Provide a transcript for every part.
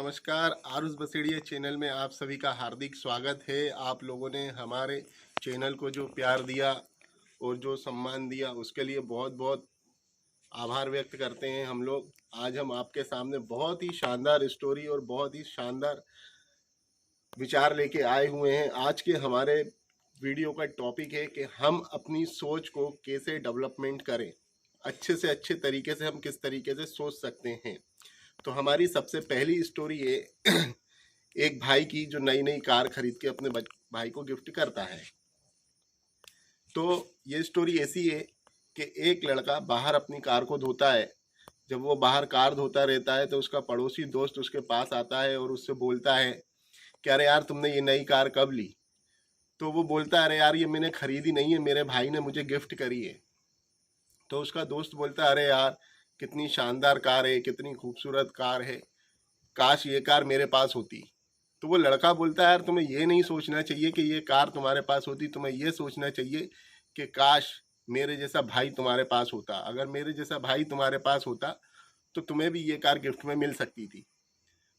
नमस्कार। आरुष बसेड़िया चैनल में आप सभी का हार्दिक स्वागत है। आप लोगों ने हमारे चैनल को जो प्यार दिया और जो सम्मान दिया उसके लिए बहुत बहुत आभार व्यक्त करते हैं हम लोग। आज हम आपके सामने बहुत ही शानदार स्टोरी और बहुत ही शानदार विचार लेके आए हुए हैं। आज के हमारे वीडियो का टॉपिक है कि हम अपनी सोच को कैसे डेवलपमेंट करें, अच्छे से अच्छे तरीके से हम किस तरीके से सोच सकते हैं। तो हमारी सबसे पहली स्टोरी है एक भाई की जो नई नई कार खरीद के अपने भाई को गिफ्ट करता है। तो ये स्टोरी ऐसी है कि एक लड़का बाहर अपनी कार को धोता है। जब वो बाहर कार धोता रहता है तो उसका पड़ोसी दोस्त उसके पास आता है और उससे बोलता है कि अरे यार, तुमने ये नई कार कब ली? तो वो बोलता है अरे यार, ये मैंने खरीदी नहीं है, मेरे भाई ने मुझे गिफ्ट करी है। तो उसका दोस्त बोलता है अरे यार, कितनी शानदार कार है, कितनी खूबसूरत कार है, काश ये कार मेरे पास होती। तो वो लड़का बोलता है यार, तुम्हें ये नहीं सोचना चाहिए कि ये कार तुम्हारे पास होती, तुम्हें ये सोचना चाहिए कि काश मेरे जैसा भाई तुम्हारे पास होता। अगर मेरे जैसा भाई तुम्हारे पास होता तो तुम्हें भी ये कार गिफ्ट में मिल सकती थी।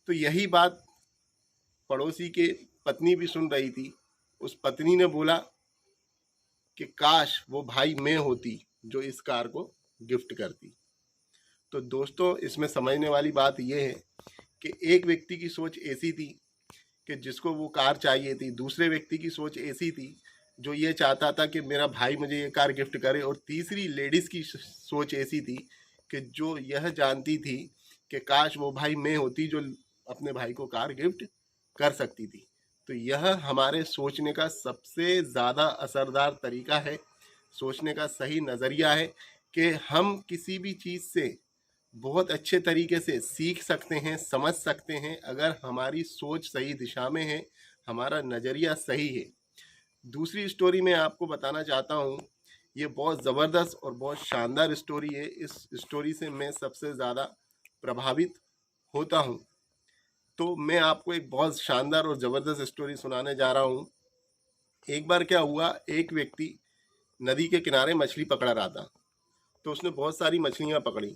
तो यही बात पड़ोसी के पत्नी भी सुन रही थी। उस पत्नी ने बोला कि काश वो भाई मैं होती जो इस कार को गिफ्ट करती। तो दोस्तों, इसमें समझने वाली बात यह है कि एक व्यक्ति की सोच ऐसी थी कि जिसको वो कार चाहिए थी, दूसरे व्यक्ति की सोच ऐसी थी जो ये चाहता था कि मेरा भाई मुझे ये कार गिफ्ट करे, और तीसरी लेडीज़ की सोच ऐसी थी कि जो यह जानती थी कि काश वो भाई मैं होती जो अपने भाई को कार गिफ्ट कर सकती थी। तो यह हमारे सोचने का सबसे ज़्यादा असरदार तरीका है, सोचने का सही नज़रिया है कि हम किसी भी चीज़ से बहुत अच्छे तरीके से सीख सकते हैं, समझ सकते हैं, अगर हमारी सोच सही दिशा में है, हमारा नज़रिया सही है। दूसरी स्टोरी मैं आपको बताना चाहता हूँ। ये बहुत ज़बरदस्त और बहुत शानदार स्टोरी है। इस स्टोरी से मैं सबसे ज़्यादा प्रभावित होता हूँ। तो मैं आपको एक बहुत शानदार और ज़बरदस्त स्टोरी सुनाने जा रहा हूँ। एक बार क्या हुआ, एक व्यक्ति नदी के किनारे मछली पकड़ा रहा था। तो उसने बहुत सारी मछलियाँ पकड़ी।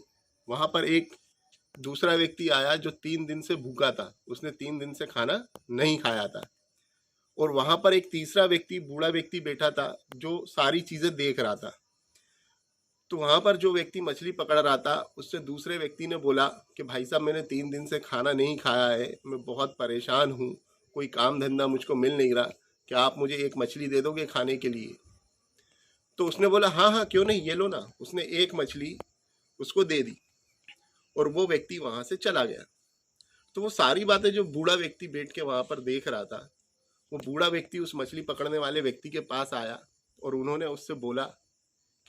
वहाँ पर एक दूसरा व्यक्ति आया जो 3 दिन से भूखा था, उसने 3 दिन से खाना नहीं खाया था। और वहां पर एक तीसरा व्यक्ति, बूढ़ा व्यक्ति बैठा था जो सारी चीजें देख रहा था। तो वहां पर जो व्यक्ति मछली पकड़ रहा था उससे दूसरे व्यक्ति ने बोला कि भाई साहब, मैंने 3 दिन से खाना नहीं खाया है, मैं बहुत परेशान हूँ, कोई काम धंधा मुझको मिल नहीं रहा, क्या आप मुझे एक मछली दे दोगे खाने के लिए? तो उसने बोला हाँ हाँ, क्यों नहीं, ये लो ना। उसने एक मछली उसको दे दी और वो व्यक्ति वहां से चला गया। तो वो सारी बातें जो बूढ़ा व्यक्ति बैठ के वहां पर देख रहा था, वो बूढ़ा व्यक्ति उस मछली पकड़ने वाले व्यक्ति के पास आया और उन्होंने उससे बोला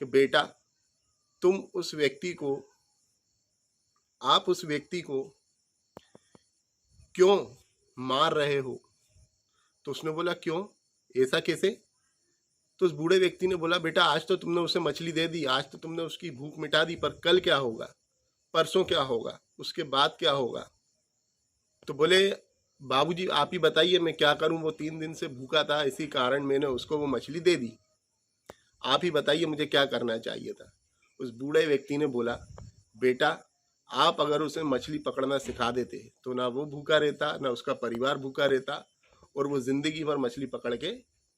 कि बेटा, तुम उस व्यक्ति को, आप उस व्यक्ति को क्यों मार रहे हो? तो उसने बोला क्यों, ऐसा कैसे? तो उस बूढ़े व्यक्ति ने बोला बेटा, आज तो तुमने उसे मछली दे दी, आज तो तुमने उसकी भूख मिटा दी, पर कल क्या होगा, परसों क्या होगा, उसके बाद क्या होगा? तो बोले बाबूजी, आप ही बताइए मैं क्या करूं, वो 3 दिन से भूखा था, इसी कारण मैंने उसको वो मछली दे दी। आप ही बताइए मुझे क्या करना चाहिए था। उस बूढ़े व्यक्ति ने बोला बेटा, आप अगर उसे मछली पकड़ना सिखा देते तो ना वो भूखा रहता, ना उसका परिवार भूखा रहता, और वो जिंदगी भर मछली पकड़ के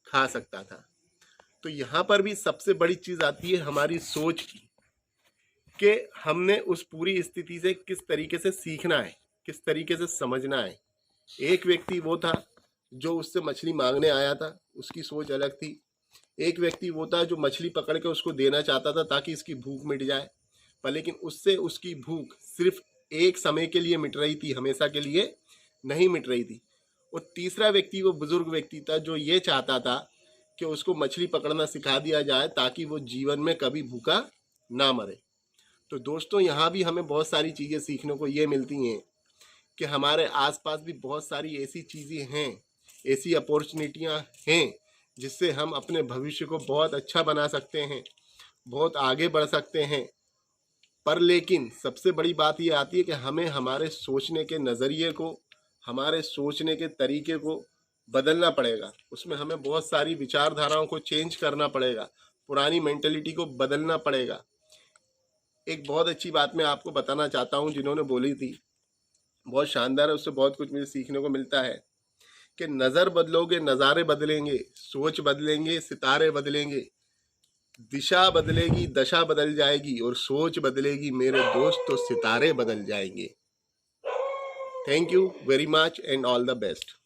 खा सकता था। तो यहाँ पर भी सबसे बड़ी चीज आती है हमारी सोच की, कि हमने उस पूरी स्थिति से किस तरीके से सीखना है, किस तरीके से समझना है। एक व्यक्ति वो था जो उससे मछली मांगने आया था, उसकी सोच अलग थी। एक व्यक्ति वो था जो मछली पकड़ के उसको देना चाहता था ताकि इसकी भूख मिट जाए, पर लेकिन उससे उसकी भूख सिर्फ एक समय के लिए मिट रही थी, हमेशा के लिए नहीं मिट रही थी। और तीसरा व्यक्ति वो बुजुर्ग व्यक्ति था जो ये चाहता था कि उसको मछली पकड़ना सिखा दिया जाए ताकि वो जीवन में कभी भूखा ना मरे। तो दोस्तों, यहाँ भी हमें बहुत सारी चीज़ें सीखने को ये मिलती हैं कि हमारे आसपास भी बहुत सारी ऐसी चीज़ें हैं, ऐसी अपॉर्चुनिटियाँ हैं जिससे हम अपने भविष्य को बहुत अच्छा बना सकते हैं, बहुत आगे बढ़ सकते हैं। पर लेकिन सबसे बड़ी बात ये आती है कि हमें हमारे सोचने के नज़रिए को, हमारे सोचने के तरीके को बदलना पड़ेगा। उसमें हमें बहुत सारी विचारधाराओं को चेंज करना पड़ेगा, पुरानी मेंटलिटी को बदलना पड़ेगा। एक बहुत अच्छी बात मैं आपको बताना चाहता हूँ जिन्होंने बोली थी, बहुत शानदार है, उससे बहुत कुछ मुझे सीखने को मिलता है कि नज़र बदलोगे नज़ारे बदलेंगे, सोच बदलेंगे सितारे बदलेंगे, दिशा बदलेगी दशा बदल जाएगी, और सोच बदलेगी मेरे दोस्त तो सितारे बदल जाएंगे। Thank you very much and all the best.